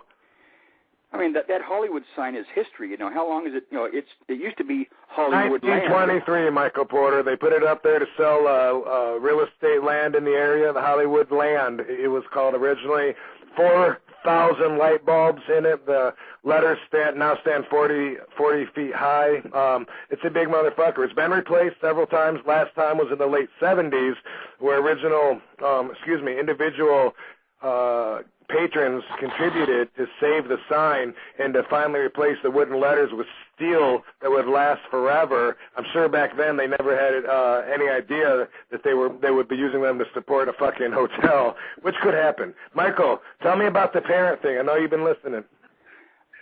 I mean, that Hollywood sign is history. You know, how long is it? You know, it used to be Hollywood 1923, land. Michael Porter. They put it up there to sell real estate land in the area, the Hollywood land. It was called originally. 4,000 light bulbs in it. The letters now stand 40 feet high. It's a big motherfucker. It's been replaced several times. Last time was in the late 70s, where individual patrons contributed to save the sign and to finally replace the wooden letters with steel that would last forever. I'm sure back then they never had any idea that they would be using them to support a fucking hotel, which could happen. Michael, tell me about the parent thing. I know you've been listening.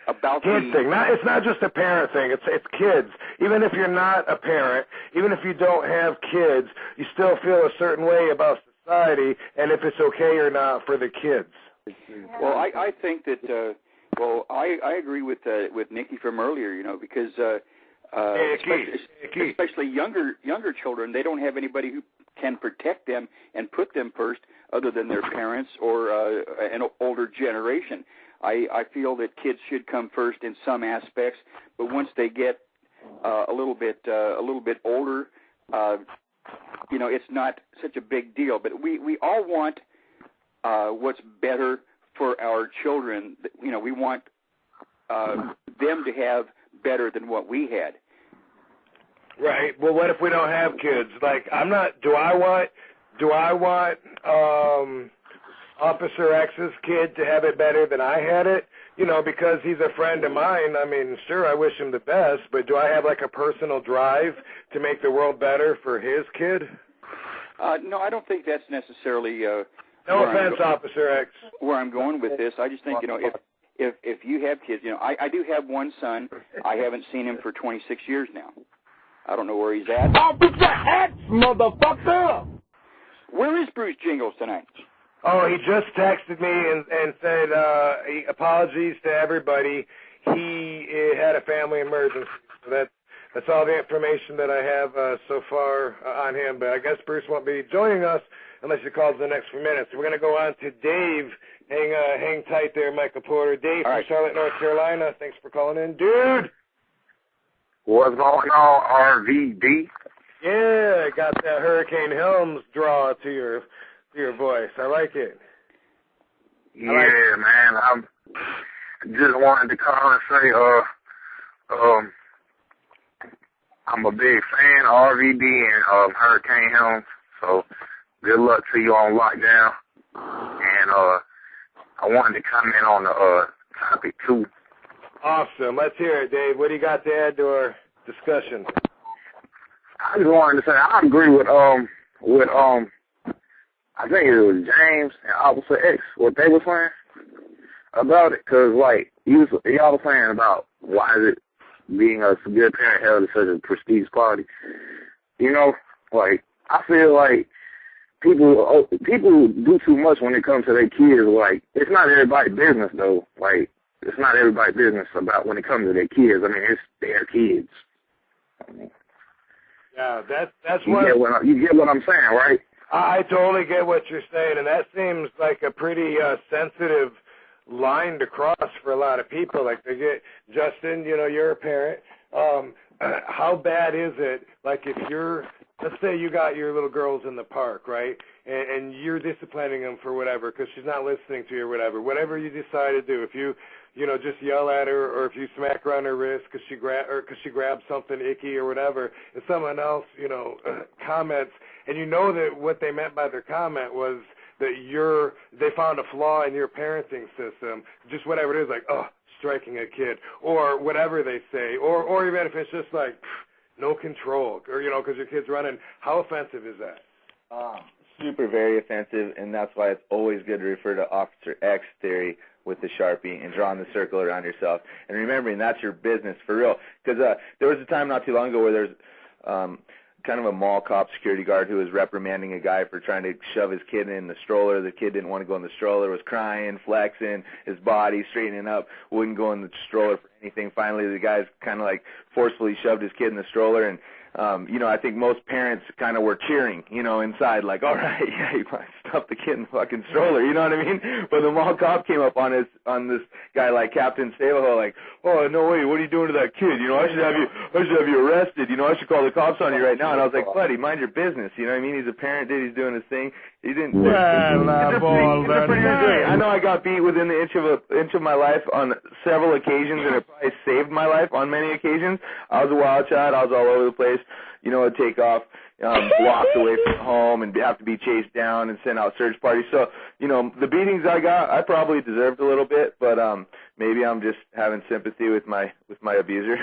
About kid thing. It's not just a parent thing. It's kids. Even if you're not a parent, even if you don't have kids, you still feel a certain way about society and if it's okay or not for the kids. Well, I think that I agree with Nikki from earlier, you know, because especially younger children, they don't have anybody who can protect them and put them first other than their parents or an older generation. I feel that kids should come first in some aspects, but once they get a little bit older, you know, it's not such a big deal. But we all want what's better for our children. You know, we want them to have better than what we had. Right. Well, what if we don't have kids? Like, do I want Officer X's kid to have it better than I had it? You know, because he's a friend of mine. I mean, sure, I wish him the best, but do I have like a personal drive to make the world better for his kid? No, I don't think that's necessarily. No offense, Officer X. Where I'm going with this, I just think, you know, if you have kids, you know, I do have one son. I haven't seen him for 26 years now. I don't know where he's at. Officer X, motherfucker! Where is Bruce Jingles tonight? Oh, he just texted me and said apologies to everybody. He had a family emergency. So that's all the information that I have so far on him. But I guess Bruce won't be joining us unless he calls in the next few minutes. We're going to go on to Dave. Hang tight there, Michael Porter. Dave from Charlotte, North Carolina. Thanks for calling in. Dude! What's going on, RVD? Yeah, got that Hurricane Helms draw to your voice. I like it. Yeah, man. I just wanted to call and say, I'm a big fan of RVD and Hurricane Helms. So good luck to you on lockdown. And I wanted to comment on the topic too. Awesome. Let's hear it, Dave. What do you got to add to our discussion? I just wanted to say I agree with I think it was James and Officer X, what they were saying about it, because, like, y'all were saying about why is it being a good parent held as such a prestige quality. You know, like, I feel like people do too much when it comes to their kids. Like, it's not everybody's business, though. Like, it's not everybody's business about when it comes to their kids. I mean, it's their kids. I mean, Yeah, that's you what you get what I'm saying, right? I totally get what you're saying, and that seems like a pretty sensitive line to cross for a lot of people. Like they get, Justin, you're a parent. How bad is it? Like if let's say you got your little girls in the park, right? And you're disciplining them for whatever because she's not listening to you or whatever you decide to do. If you just yell at her, or if you smack her on her wrist because she grabs something icky or whatever, and someone else, comments, and you know that what they meant by their comment was that they found a flaw in your parenting system, just whatever it is, like, striking a kid, or whatever they say, or even if it's just like, no control, or, because your kid's running, how offensive is that? Super, very offensive, and that's why it's always good to refer to Officer X theory with the Sharpie and drawing the circle around yourself, and remembering that's your business for real. Because there was a time not too long ago where there's kind of a mall cop security guard who was reprimanding a guy for trying to shove his kid in the stroller. The kid didn't want to go in the stroller, was crying, flexing his body, straightening up, wouldn't go in the stroller for anything. Finally, the guy's kind of like forcefully shoved his kid in the stroller, and I think most parents kind of were cheering, inside, like, all right, yeah, you want to stuff the kid in the fucking stroller, you know what I mean? But the mall cop came up on this guy like Captain Savaho, like, oh, no way, what are you doing to that kid? I should have you arrested. I should call the cops on you right now. And I was like, buddy, mind your business. You know what I mean? He's a parent, dude. He's doing his thing. He didn't. I know I got beat within the inch of my life on several occasions, and it probably saved my life on many occasions. I was a wild child. I was all over the place. I'd take off blocks away from home and have to be chased down and sent out search parties. So, the beatings I got, I probably deserved a little bit, but maybe I'm just having sympathy with my abuser.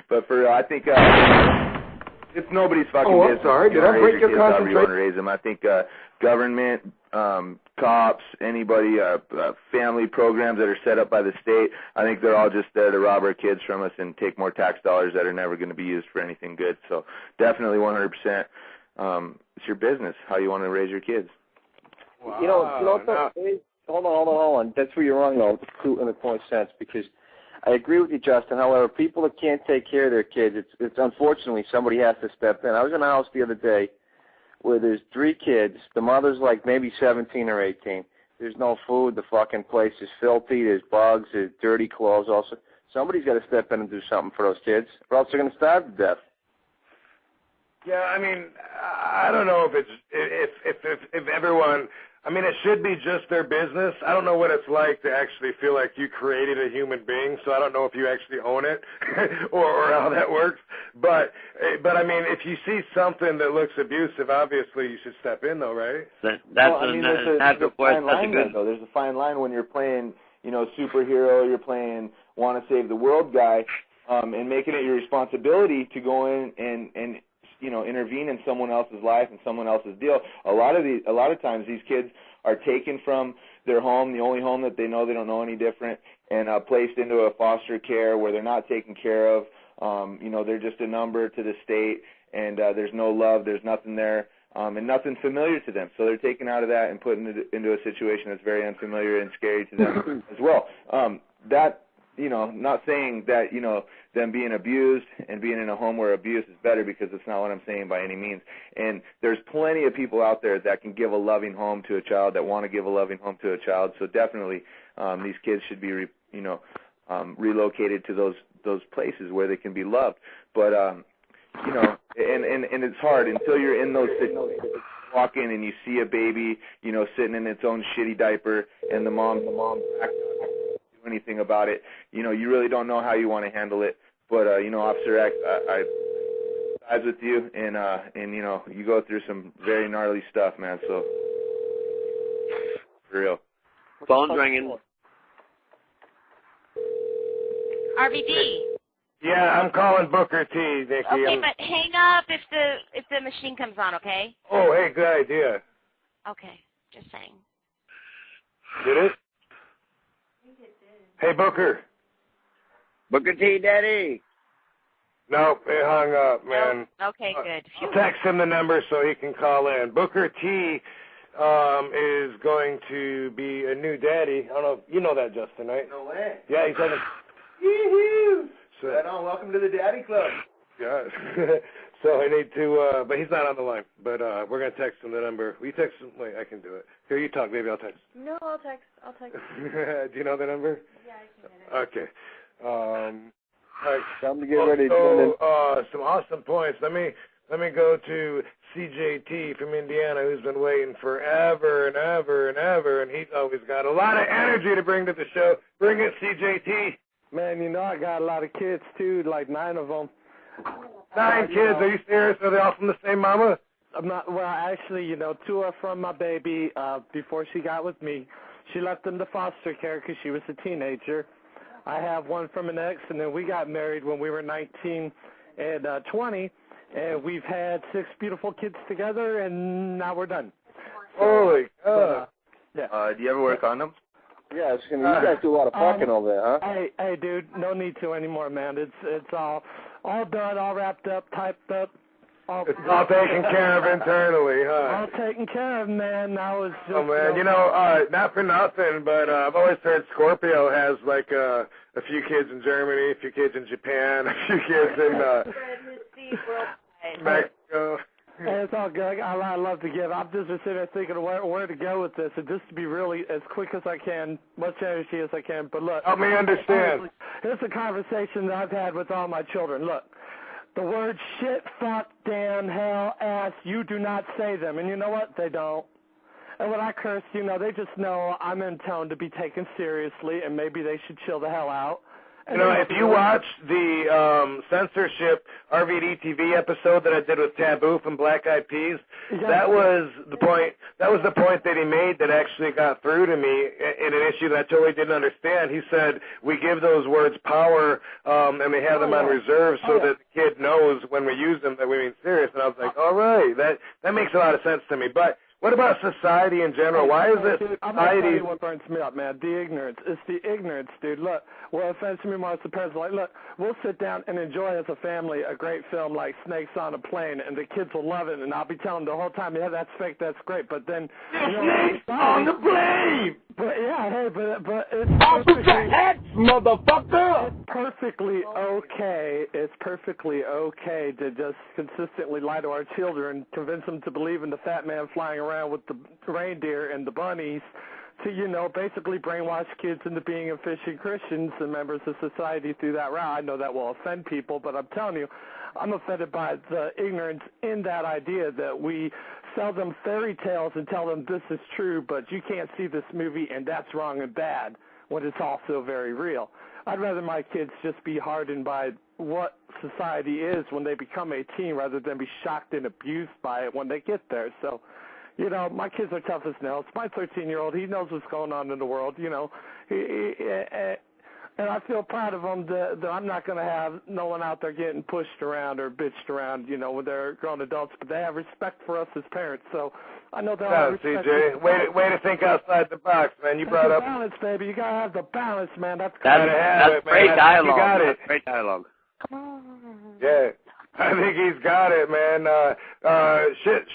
but for real, I think it's nobody's fucking business. Sorry, did I break your concentration? You want to raise them. I think government, cops, anybody, family programs that are set up by the state, I think they're all just there to rob our kids from us and take more tax dollars that are never going to be used for anything good. So definitely 100%, it's your business how you want to raise your kids. Wow. Hold on. That's where you're wrong, though, in a point of sense, because I agree with you, Justin. However, people that can't take care of their kids, it's unfortunately somebody has to step in. I was in a house the other day where there's 3 kids. The mother's like maybe 17 or 18. There's no food. The fucking place is filthy. There's bugs. There's dirty clothes. Also, somebody's got to step in and do something for those kids, or else they're going to starve to death. Yeah, I mean, I don't know if everyone. I mean, it should be just their business. I don't know what it's like to actually feel like you created a human being, so I don't know if you actually own it or how that works. But I mean, if you see something that looks abusive, obviously you should step in, though, right? There's a fine line when you're playing, superhero, you're playing want to save the world guy, and making it your responsibility to go in and intervene in someone else's life and someone else's deal. A lot of times these kids are taken from their home, the only home that they don't know any different, and placed into a foster care where they're not taken care of. They're just a number to the state, and there's no love, there's nothing there, and nothing familiar to them. So they're taken out of that and put into a situation that's very unfamiliar and scary to them as well. Not saying that, them being abused and being in a home where abuse is better, because it's not what I'm saying by any means. And there's plenty of people out there that can give a loving home to a child, that want to give a loving home to a child. So definitely these kids should be, relocated to those places where they can be loved. But, and it's hard until you're in those situations. Walk in and you see a baby, sitting in its own shitty diaper, and the mom anything about it, you really don't know how you want to handle it. But Officer X, I sides with you, and you go through some very gnarly stuff, man. So for real. Phone's ringing. RVD. Yeah, I'm calling Booker T, Nikki. Okay, but hang up if the machine comes on, okay? Oh, hey, good idea. Okay, just saying. Did it? Hey, Booker. Booker T, Daddy. Nope, it hung up, man. Okay, good. I'll text him the number so he can call in. Booker T is going to be a new daddy. I don't know, you know that, Justin, right? No way. Yeah, he's having... Woo-hoo! So, right on, welcome to the Daddy Club. Yeah. So I need to, but he's not on the line. But we're going to text him the number. Will you text him? Wait, I can do it. Here, you talk, baby. I'll text. No, I'll text. Do you know the number? Yeah, I can get it. Okay. All right. Time to get ready. Some awesome points. Let me go to CJT from Indiana, who's been waiting forever and ever and ever, and he's always got a lot of energy to bring to the show. Bring it, CJT. Man, you know I got a lot of kids too, like 9 of them. 9 kids? Are you serious? Are they all from the same mama? I'm not. Well, actually, 2 are from my baby. Before she got with me, she left them to foster care because she was a teenager. I have 1 from an ex, and then we got married when we were 19 and 20, and we've had 6 beautiful kids together, and now we're done. Holy cow! Yeah. Do you ever wear condoms? Yeah, it's you guys do a lot of fucking over there, huh? Hey, dude, no need to anymore, man. It's all done, all wrapped up, typed up. It's all taken care of internally, huh? All taken care of, man. Now it's just. Oh man, not for nothing, but I've always heard Scorpio has like a few kids in Germany, a few kids in Japan, a few kids in Mexico. Hey, it's all good. I love to give. I'm just sitting there thinking where to go with this, and just to be really as quick as I can, much energy as I can. But look, help me understand. Here's a conversation that I've had with all my children. Look, the words shit, fuck, damn, hell, ass, you do not say them, and you know what? They don't. And when I curse, they just know I'm in tone to be taken seriously, and maybe they should chill the hell out. If you watch the censorship RVD TV episode that I did with Sabu from Black Eyed Peas, that was the point. That was the point that he made that actually got through to me in an issue that I totally didn't understand. He said we give those words power, and we have them on reserve so that the kid knows when we use them that we mean serious. And I was like, all right, that makes a lot of sense to me. But what about society in general? Why is it society? I'm going to tell you what burns me up, man. The ignorance. It's the ignorance, dude. Look, what offends me most, the parents are like, look, we'll sit down and enjoy as a family a great film like Snakes on a Plane, and the kids will love it, and I'll be telling them the whole time, yeah, that's fake, that's great, but then... Snakes on the plane! But, yeah, hey, but it's motherfucker! It's perfectly okay. It's perfectly okay to just consistently lie to our children, convince them to believe in the fat man flying around with the reindeer and the bunnies, to, basically brainwash kids into being efficient Christians and members of society through that route. I know that will offend people, but I'm telling you, I'm offended by the ignorance in that idea that we sell them fairy tales and tell them this is true, but you can't see this movie and that's wrong and bad when it's also very real. I'd rather my kids just be hardened by what society is when they become 18 rather than be shocked and abused by it when they get there. So, my kids are tough as nails. My 13-year-old, he knows what's going on in the world, and I feel proud of them that I'm not going to have no one out there getting pushed around or bitched around, when they're grown adults, but they have respect for us as parents. So I know they'll have respect. CJ, way to think outside the box, man. You brought up balance, baby. You got to have the balance, man. That's great dialogue. You got it. Great dialogue. Yeah. I think he's got it, man.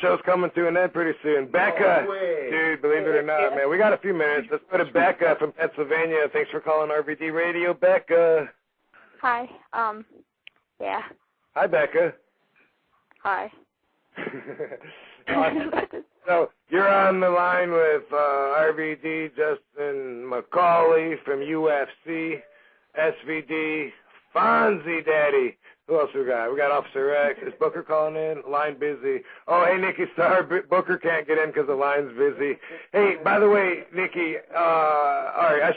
Show's coming to an end pretty soon. Becca, dude, believe it or not, man, we got a few minutes. Let's go to Becca from Pennsylvania. Thanks for calling RVD Radio, Becca. Hi. Yeah. Hi, Becca. Hi. So you're on the line with RVD, Justin McCauley from UFC, SVD, Fonzie Daddy. Who else we got? We got Officer X. Is Booker calling in? Line busy. Oh, hey, Nikki, sorry, Booker can't get in because the line's busy. Hey, by the way, Nikki, all right, I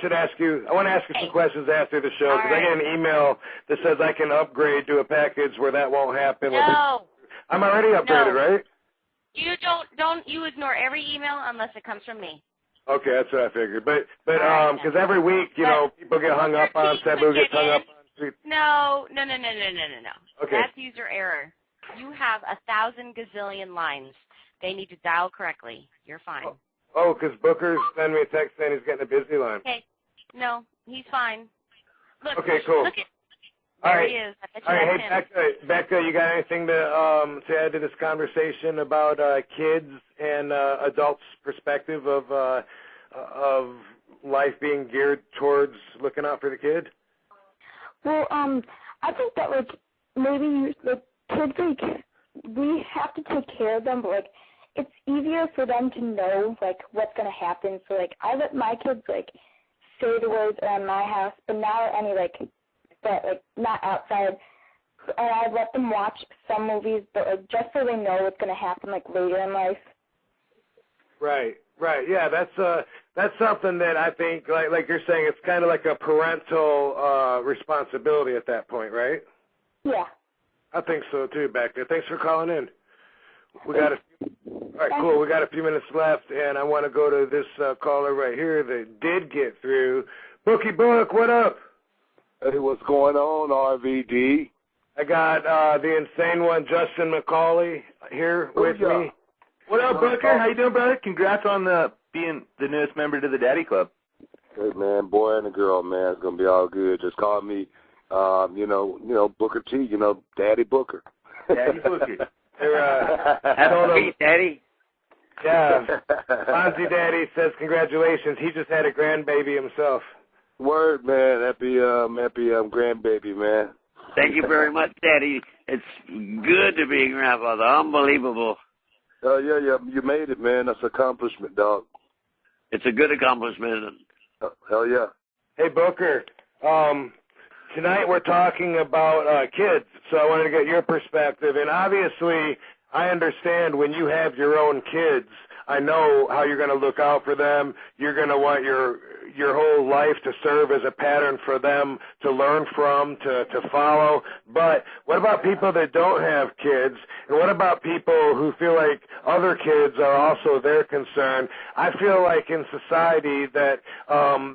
want to ask you some questions after the show because I get an email that says I can upgrade to a package where that won't happen. No. I'm already upgraded, right? You you ignore every email unless it comes from me. Okay, that's what I figured. But because every week, people get hung up on, Sabu gets hung up on. No. Okay. That's user error. You have 1,000 gazillion lines. They need to dial correctly. You're fine. Oh, because Booker's sending me a text saying he's getting a busy line. Okay. No, he's fine. Look. Okay, cool. Look at. All right. There he is. All right, hey, Becca, you got anything to add to this conversation about kids and adults' perspective of life being geared towards looking out for the kid? Well, I think that maybe the kids we have to take care of them, but, like, it's easier for them to know, like, what's going to happen. So, like, I let my kids, like, say the words around my house, but not any, like, but, like, not outside. And I let them watch some movies, but, like, just so they know what's going to happen, like, later in life. Right. Yeah, that's something that I think, like you're saying, it's kind of like a parental responsibility at that point, right? Yeah. I think so too, back there. Thanks for calling in. All right, cool. We got a few minutes left, and I want to go to this caller right here that did get through. Bookie Book, what up? Hey, what's going on, RVD? I got the insane one, Justin McCauley, here with me. What up, Booker? How you doing, brother? Congrats on being the newest member to the Daddy Club. Hey, man, boy and a girl, man. It's going to be all good. Just call me, Booker T, Daddy Booker. Daddy Booker. I don't know. Daddy. Yeah. Fonzie Daddy says congratulations. He just had a grandbaby himself. Word, man. Happy grandbaby, man. Thank you very much, Daddy. It's good to be a grandfather. Unbelievable. Yeah. You made it, man. That's an accomplishment, dog. It's a good accomplishment. Hell yeah. Hey, Booker. Tonight we're talking about kids, so I wanted to get your perspective. And obviously, I understand when you have your own kids, I know how you're going to look out for them. You're going to want your whole life to serve as a pattern for them to learn from, to follow. But what about people that don't have kids? And what about people who feel like other kids are also their concern? I feel like in society that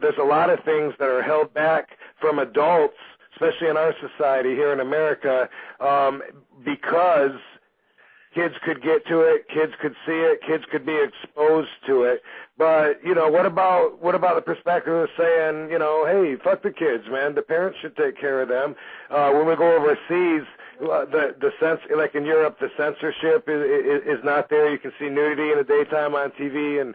there's a lot of things that are held back from adults, especially in our society here in America, because kids could get to it, kids could see it, kids could be exposed to it. But, what about the perspective of saying, hey, fuck the kids, man. The parents should take care of them. When we go overseas, the sense, like in Europe, the censorship is not there. You can see nudity in the daytime on TV and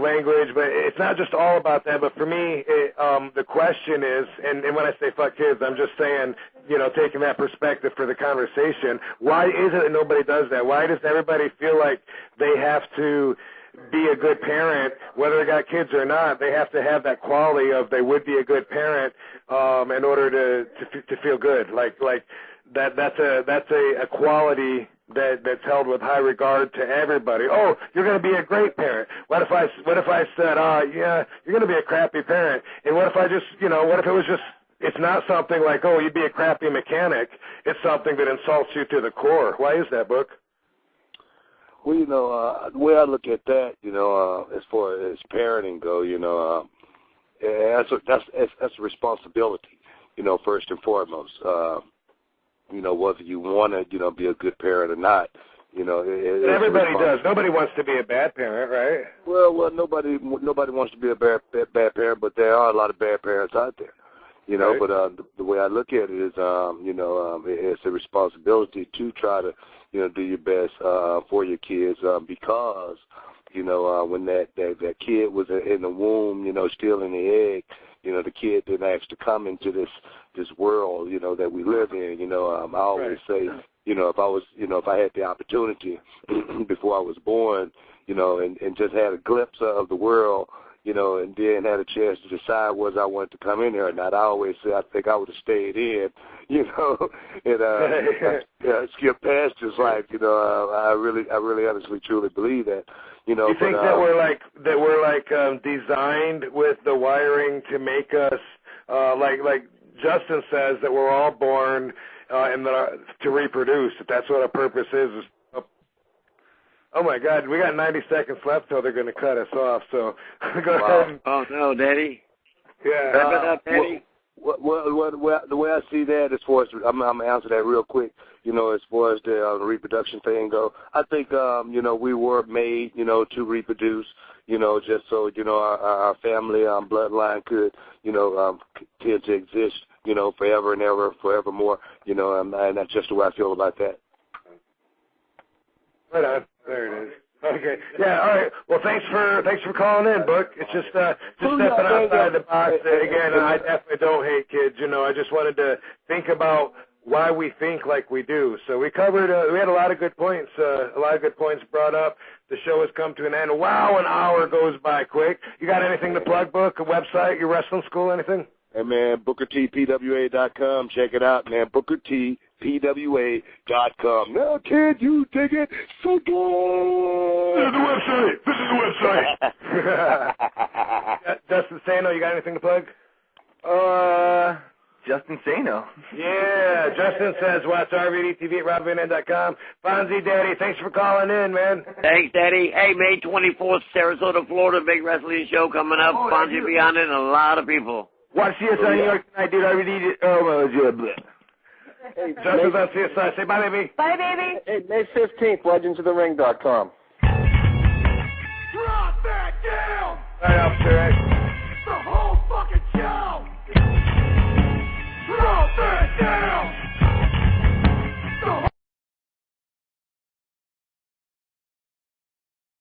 language, but it's not just all about that. But for me, the question is, and when I say fuck kids, I'm just saying, taking that perspective for the conversation, why is it that nobody does that? Why does everybody feel like they have to be a good parent, whether they got kids or not? They have to have that quality of they would be a good parent in order to feel good. Like that's a quality that's held with high regard to everybody. Oh, you're going to be a great parent. What if I said, yeah, you're going to be a crappy parent? And what if I just, what if it was just, it's not something like, oh, you'd be a crappy mechanic. It's something that insults you to the core. Why is that, Book? Well, the way I look at that, as far as parenting go, that's a responsibility, first and foremost. Whether you want to, be a good parent or not, everybody does. Nobody wants to be a bad parent, right? Well, nobody wants to be a bad parent, but there are a lot of bad parents out there, right. But the way I look at it is, it's a responsibility to try to, do your best for your kids, because, when that kid was in the womb, still in the egg, the kid didn't actually come into this world, that we live in. I always say, if I had the opportunity before I was born, and just had a glimpse of the world, and then had a chance to decide whether I wanted to come in here or not, I always say I think I would have stayed in, and skip past this life. I really honestly truly believe that. You think that we're like designed with the wiring to make us like Justin says, that we're all born to reproduce. That's what our purpose is. Oh my God, we got 90 seconds left till they're going to cut us off. So go ahead. Oh no, Daddy. Yeah. Daddy. Well, the way I see that, as far as I'm gonna answer that real quick. As far as the reproduction thing go, I think we were made to reproduce. Just so our family bloodline could continue to exist forever and ever, forevermore. And that's just the way I feel about that. Right on. There it is. Okay. Yeah. All right. Well, thanks for calling in, Book. It's just stepping outside the box. Again, I definitely don't hate kids. I just wanted to think about why we think like we do. So we covered, we had a lot of good points brought up. The show has come to an end. Wow, an hour goes by quick. You got anything to plug, Book, a website, your wrestling school, anything? Hey, man, BookerTPWA.com. Check it out, man. BookerTPWA.com. Now, kid, you dig it? So good. This is the website. Justin Sano, you got anything to plug? Justin Sano. Yeah, Justin says watch RVD TV at RobinN.com. Fonzie Daddy, thanks for calling in, man. Thanks, Daddy. Hey, May 24th, Sarasota, Florida, big wrestling show coming up. Fonzie will be on it and a lot of people. Watch CSI New York tonight, dude. RVD. Hey, Justin's on CSI. Say bye, baby. Bye, baby. Hey, May 15th, legendsofthering.com. Drop that down! Right off, sir.